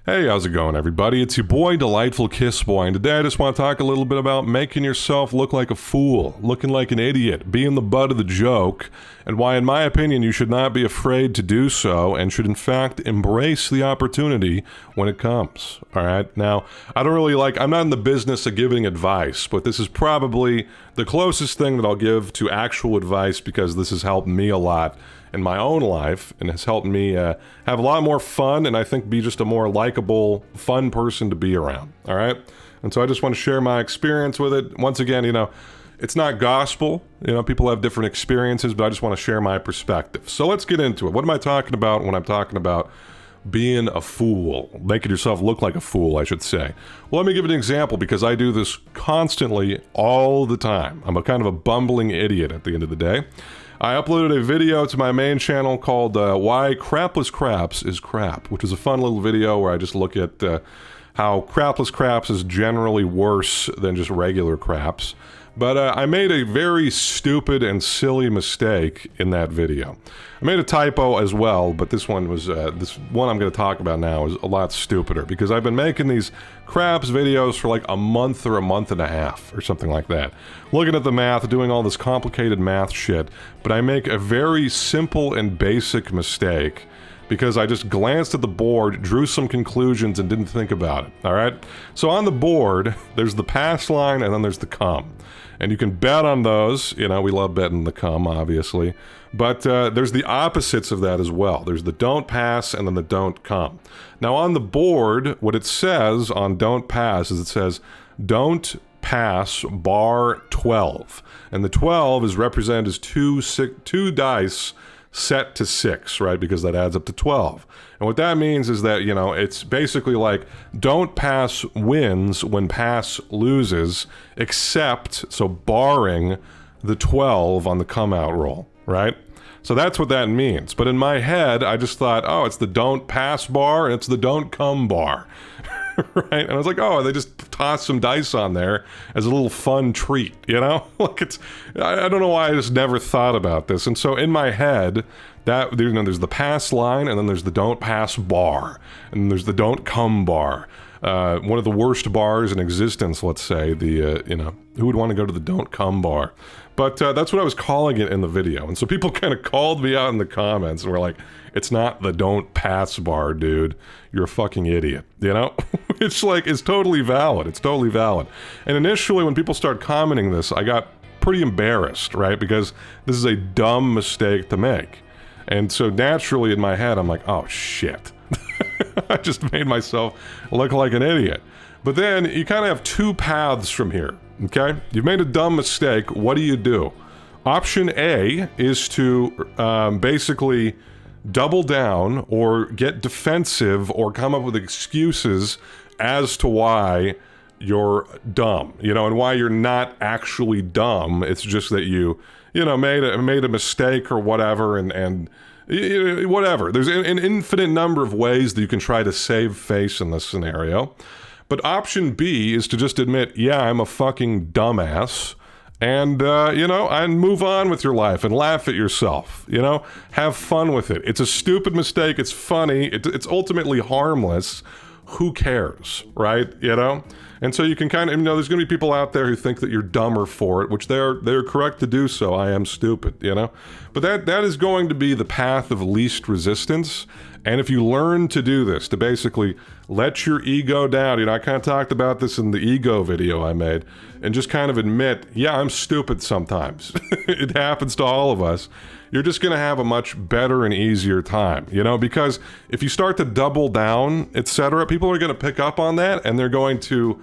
Hey, how's it going, everybody? It's your boy, Delightful Kiss Boy, and today I just want to talk a little bit about making yourself look like a fool, looking like an idiot, being the butt of the joke, and why, in my opinion, you should not be afraid to do so, and should, in fact, embrace the opportunity when it comes, alright? Now, I'm not in the business of giving advice, but this is probably the closest thing that I'll give to actual advice because this has helped me a lot in my own life and has helped me have a lot more fun and I think be just a more likable, fun person to be around, all right? And so I just want to share my experience with it. Once again, it's not gospel. People have different experiences, but I just want to share my perspective. So let's get into it. What am I talking about when I'm talking about being a fool? Making yourself look like a fool, I should say. Well, let me give an example because I do this constantly all the time. I'm a kind of a bumbling idiot at the end of the day. I uploaded a video to my main channel called Why Crapless Craps is Crap, which is a fun little video where I just look at how crapless craps is generally worse than just regular craps. But I made a very stupid and silly mistake in that video. I made a typo as well, but this one was this one I'm going to talk about now is a lot stupider because I've been making these craps videos for like a month or a month and a half or something like that. Looking at the math, doing all this complicated math shit, but I make a very simple and basic mistake because I just glanced at the board, drew some conclusions, and didn't think about it, all right? So on the board, there's the pass line and then there's the come. And you can bet on those. We love betting the come, obviously. But there's the opposites of that as well. There's the don't pass and then the don't come. Now on the board, what it says on don't pass is it says, don't pass bar 12. And the 12 is represented as two dice set to 6, right? Because that adds up to 12. And what that means is that, it's basically like don't pass wins when pass loses, except, so barring the 12 on the come out roll, right? So that's what that means. But in my head, I just thought, oh, it's the don't pass bar and it's the don't come bar. Right? And I was like, oh, they just tossed some dice on there as a little fun treat, Like I don't know why I just never thought about this. And so in my head, that there's the pass line and then there's the don't pass bar and there's the don't come bar. One of the worst bars in existence, let's say, who would want to go to the don't come bar? But that's what I was calling it in the video. And so people kind of called me out in the comments and were like, it's not the don't pass bar, dude. You're a fucking idiot, It's like, it's totally valid. It's totally valid. And initially when people start commenting this, I got pretty embarrassed, right? Because this is a dumb mistake to make. And so naturally in my head, I'm like, oh shit. I just made myself look like an idiot. But then you kind of have two paths from here, okay? You've made a dumb mistake. What do? Option A is to basically double down or get defensive or come up with excuses as to why you're dumb, and why you're not actually dumb. It's just that you made a mistake or whatever, and whatever. There's an infinite number of ways that you can try to save face in this scenario. But option B is to just admit, yeah, I'm a fucking dumbass, and, and move on with your life and laugh at yourself, have fun with it. It's a stupid mistake. It's funny. It's ultimately harmless. Who cares, right? And so you can kind of, there's going to be people out there who think that you're dumber for it, which they're correct to do so. I am stupid, But that is going to be the path of least resistance. And if you learn to do this, to basically let your ego down, I kind of talked about this in the ego video I made, and just kind of admit, yeah, I'm stupid sometimes. It happens to all of us. You're just going to have a much better and easier time, because if you start to double down, etc., people are going to pick up on that and they're going to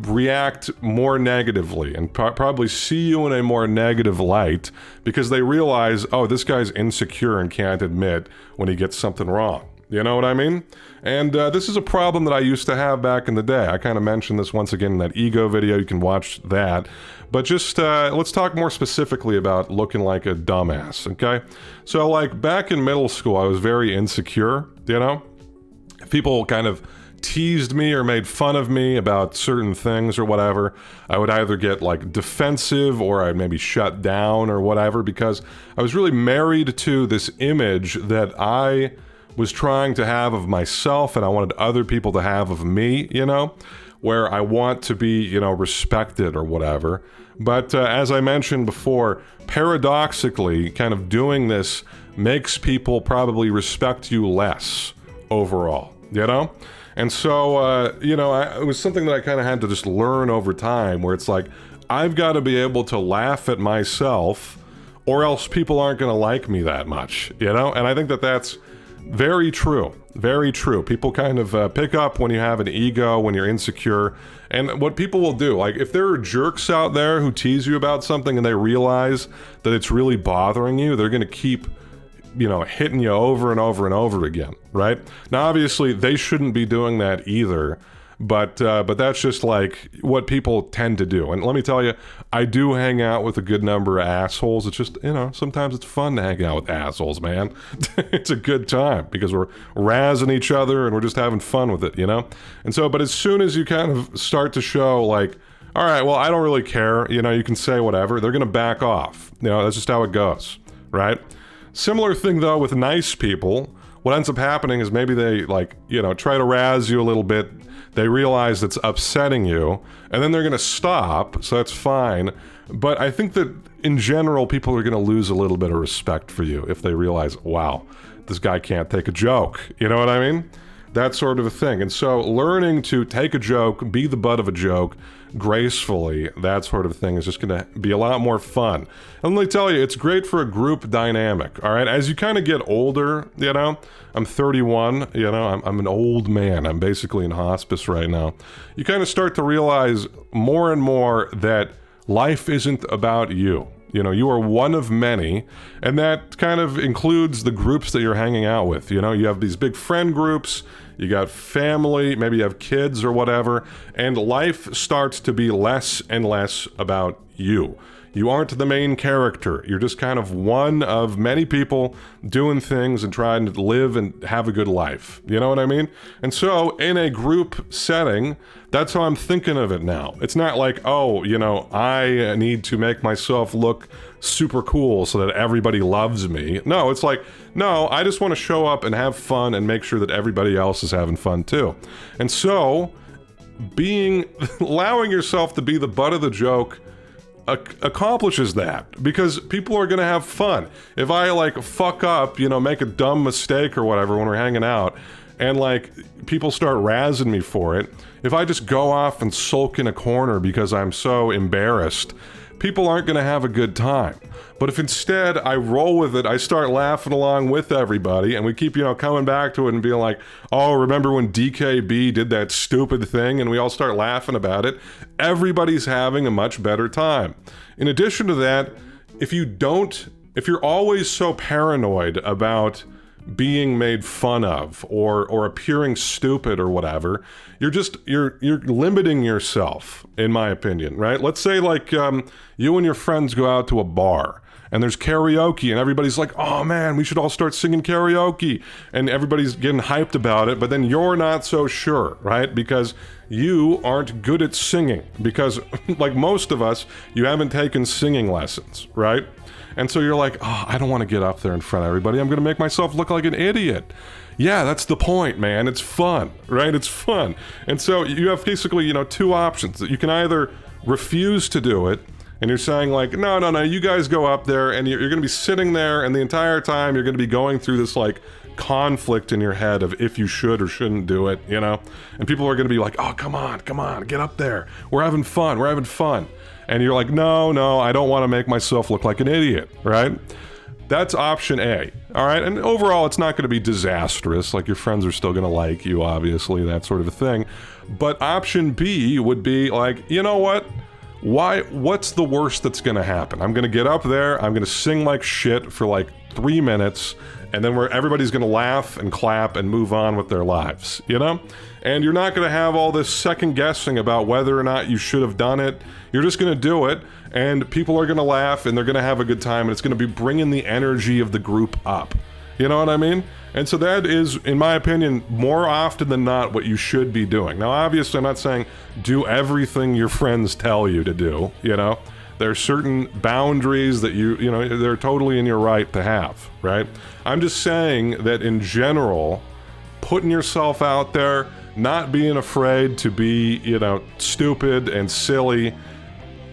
react more negatively and probably see you in a more negative light because they realize, oh, this guy's insecure and can't admit when he gets something wrong. You know what I mean? And this is a problem that I used to have back in the day. I kind of mentioned this once again in that ego video. You can watch that. But just let's talk more specifically about looking like a dumbass, okay? So like back in middle school, I was very insecure, People kind of teased me or made fun of me about certain things or whatever, I would either get like defensive or I'd maybe shut down or whatever because I was really married to this image that I was trying to have of myself and I wanted other people to have of me, you know, where I want to be, you know, respected or whatever. But as I mentioned before, paradoxically, kind of doing this makes people probably respect you less overall, you know? And so, you know, it was something that I kind of had to just learn over time, where it's like, I've got to be able to laugh at myself or else people aren't going to like me that much, you know? And I think that that's very true. Very true. People kind of pick up when you have an ego, when you're insecure. And what people will do, like if there are jerks out there who tease you about something and they realize that it's really bothering you, they're going to keep, you know, hitting you over and over and over again, right? Now, obviously, they shouldn't be doing that either. But that's just like what people tend to do. And let me tell you, I do hang out with a good number of assholes. It's just, you know, sometimes it's fun to hang out with assholes, man. It's a good time because we're razzing each other and we're just having fun with it, you know? And so, but as soon as you kind of start to show like, all right, well, I don't really care, you know, you can say whatever, they're going to back off. You know, that's just how it goes, right? Similar thing, though, with nice people. What ends up happening is maybe they, like, you know, try to razz you a little bit. They realize it's upsetting you, and then they're going to stop, so that's fine. But I think that, in general, people are going to lose a little bit of respect for you if they realize, wow, this guy can't take a joke. You know what I mean? That sort of a thing. And so learning to take a joke, be the butt of a joke, gracefully, that sort of thing is just going to be a lot more fun. And let me tell you, it's great for a group dynamic, all right? As you kind of get older, you know, I'm 31, you know, I'm an old man. I'm basically in hospice right now. You kind of start to realize more and more that life isn't about you. You know, you are one of many, and that kind of includes the groups that you're hanging out with. You know, you have these big friend groups, you got family, maybe you have kids or whatever, and life starts to be less and less about you. You aren't the main character. You're just kind of one of many people doing things and trying to live and have a good life. You know what I mean? And so in a group setting, that's how I'm thinking of it now. It's not like, oh, you know, I need to make myself look super cool so that everybody loves me. No, it's like, no, I just want to show up and have fun and make sure that everybody else is having fun too. And so allowing yourself to be the butt of the joke accomplishes that, because people are going to have fun. If I like fuck up, you know, make a dumb mistake or whatever when we're hanging out, and like people start razzing me for it, if I just go off and sulk in a corner because I'm so embarrassed, people aren't going to have a good time. But if instead I roll with it, I start laughing along with everybody, and we keep, you know, coming back to it and being like, oh, remember when DKB did that stupid thing? And we all start laughing about it. Everybody's having a much better time. In addition to that, if you're always so paranoid about being made fun of or appearing stupid or whatever, you're limiting yourself, in my opinion, right? Let's say like you and your friends go out to a bar and there's karaoke and everybody's like, oh man, we should all start singing karaoke, and everybody's getting hyped about it, but then you're not so sure, right? Because you aren't good at singing, because like most of us, you haven't taken singing lessons, right? And so you're like, oh, I don't want to get up there in front of everybody. I'm going to make myself look like an idiot. Yeah, that's the point, man. It's fun, right? It's fun. And so you have basically, you know, two options. You can either refuse to do it, and you're saying like, no, you guys go up there, and you're going to be sitting there, and the entire time you're going to be going through this like conflict in your head of if you should or shouldn't do it, you know? And people are going to be like, oh, come on, get up there. We're having fun. And you're like, no, I don't want to make myself look like an idiot, right? That's option A, all right? And overall, it's not going to be disastrous. Like, your friends are still going to like you, obviously, that sort of a thing. But option B would be like, you know what? What's the worst that's going to happen? I'm going to get up there, I'm going to sing like shit for like 3 minutes, and then everybody's going to laugh and clap and move on with their lives, you know? And you're not going to have all this second guessing about whether or not you should have done it. You're just going to do it, and people are going to laugh, and they're going to have a good time, and it's going to be bringing the energy of the group up. You know what I mean? And so that is, in my opinion, more often than not what you should be doing. Now, obviously, I'm not saying do everything your friends tell you to do, you know? There are certain boundaries that you know, they're totally in your right to have, right? I'm just saying that in general, putting yourself out there, not being afraid to be, you know, stupid and silly,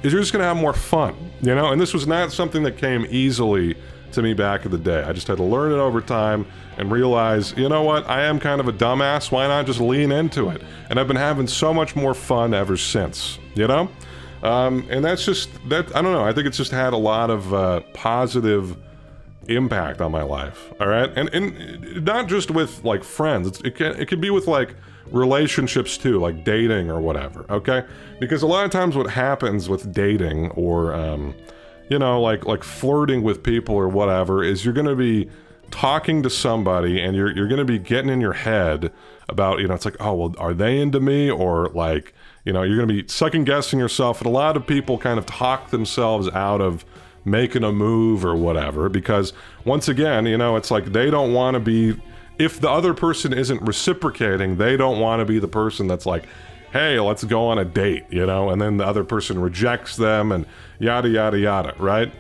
is you're just gonna have more fun, you know? And this was not something that came easily to me back in the day. I just had to learn it over time and realize, you know what, I am kind of a dumbass, why not just lean into it? And I've been having so much more fun ever since, you know? And that's just, that, I don't know, I think it's just had a lot of positive impact on my life, all right? And not just with, like, friends, it can be with, like, relationships too, like dating or whatever, okay? Because a lot of times what happens with dating or, you know, like flirting with people or whatever, is you're gonna be talking to somebody and you're gonna be getting in your head about, you know, it's like, oh, well, are they into me? Or like, you know, you're gonna be second guessing yourself. And a lot of people kind of talk themselves out of making a move or whatever, because once again, you know, it's like they don't want to be, if the other person isn't reciprocating, they don't want to be the person that's like, hey, let's go on a date, you know, and then the other person rejects them and yada, yada, yada, right?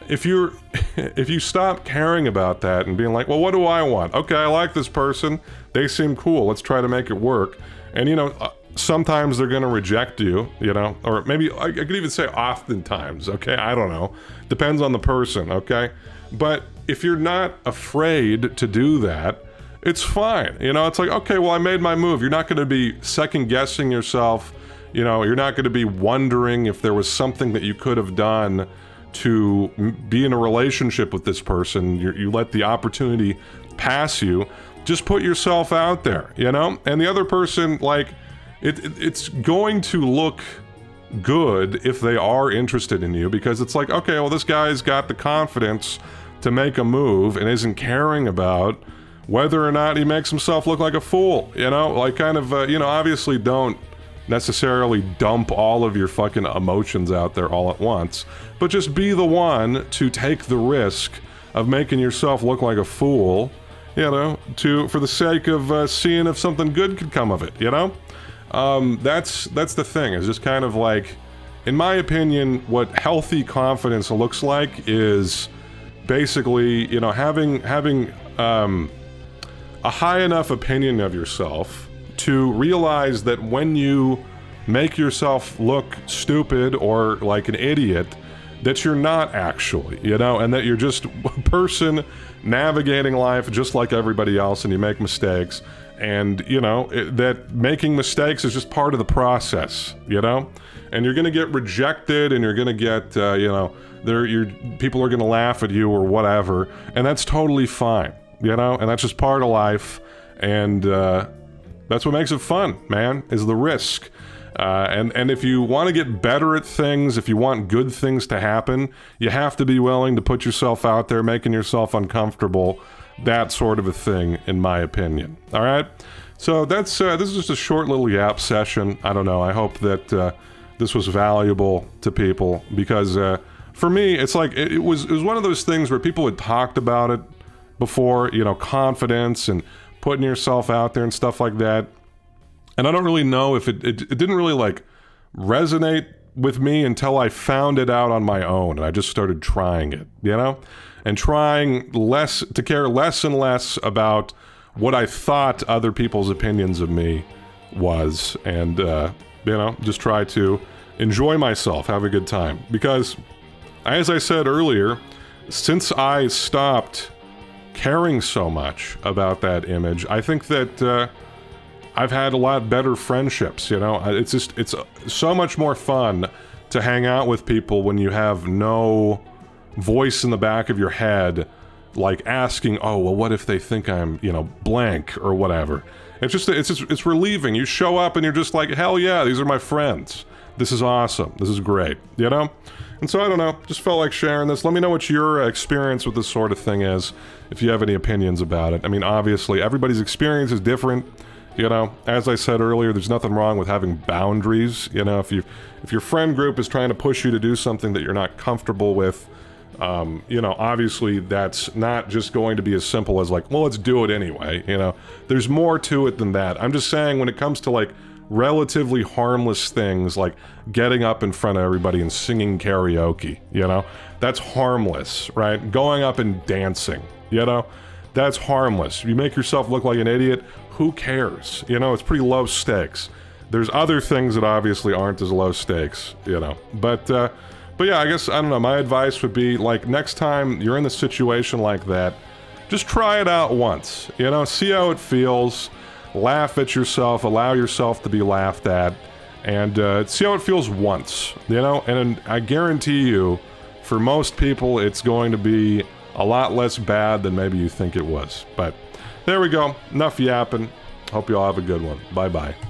If you stop caring about that and being like, well, what do I want? Okay, I like this person. They seem cool. Let's try to make it work. And, you know, sometimes they're going to reject you, you know, or maybe I could even say oftentimes, okay? I don't know. Depends on the person, okay? But if you're not afraid to do that, it's fine. You know, it's like, okay, well, I made my move. You're not going to be second guessing yourself. You know, you're not going to be wondering if there was something that you could have done to be in a relationship with this person. You let the opportunity pass you. Just put yourself out there, you know? And the other person, like, it's going to look good if they are interested in you, because it's like, okay, well, this guy's got the confidence to make a move and isn't caring about whether or not he makes himself look like a fool, you know? Like, kind of, you know, obviously don't necessarily dump all of your fucking emotions out there all at once, but just be the one to take the risk of making yourself look like a fool, you know, for the sake of seeing if something good could come of it, you know? That's the thing, is just kind of like, in my opinion, what healthy confidence looks like is basically, you know, having a high enough opinion of yourself to realize that when you make yourself look stupid or like an idiot, that you're not actually, you know, and that you're just a person navigating life just like everybody else, and you make mistakes, and, you know, that making mistakes is just part of the process, you know, and you're gonna get rejected, and you're gonna get, you know, people are gonna laugh at you or whatever, and that's totally fine. You know, and that's just part of life, and that's what makes it fun, man, is the risk. And if you want to get better at things, if you want good things to happen, you have to be willing to put yourself out there, making yourself uncomfortable, that sort of a thing, in my opinion. All right? So that's this is just a short little yap session. I don't know. I hope that this was valuable to people, because for me, it's like it was one of those things where people had talked about it before, you know, confidence and putting yourself out there and stuff like that. And I don't really know if it didn't really like resonate with me until I found it out on my own, and I just started trying it, you know, and trying to care less and less about what I thought other people's opinions of me was, and you know, just try to enjoy myself, have a good time. Because as I said earlier, since I stopped caring so much about that image, I think that I've had a lot better friendships, you know? It's so much more fun to hang out with people when you have no voice in the back of your head, like asking, oh, well, what if they think I'm, you know, blank or whatever. It's relieving. You show up and you're just like, hell yeah, these are my friends. This is awesome. This is great, you know? And so I don't know, just felt like sharing this. Let me know what your experience with this sort of thing is, if you have any opinions about it. I mean, obviously, everybody's experience is different. You know, as I said earlier, there's nothing wrong with having boundaries. You know, if your friend group is trying to push you to do something that you're not comfortable with, you know, obviously that's not just going to be as simple as like, well, let's do it anyway. You know, there's more to it than that. I'm just saying, when it comes to like relatively harmless things like getting up in front of everybody and singing karaoke, you know? That's harmless, right? Going up and dancing, you know? That's harmless. You make yourself look like an idiot, who cares? You know, it's pretty low stakes. There's other things that obviously aren't as low stakes, you know? But yeah, I guess, I don't know, my advice would be, like, next time you're in a situation like that, just try it out once, you know? See how it feels. Laugh at yourself, allow yourself to be laughed at, and see how it feels once, you know? And I guarantee you, for most people, it's going to be a lot less bad than maybe you think it was. But there we go. Enough yapping. Hope you all have a good one. Bye-bye.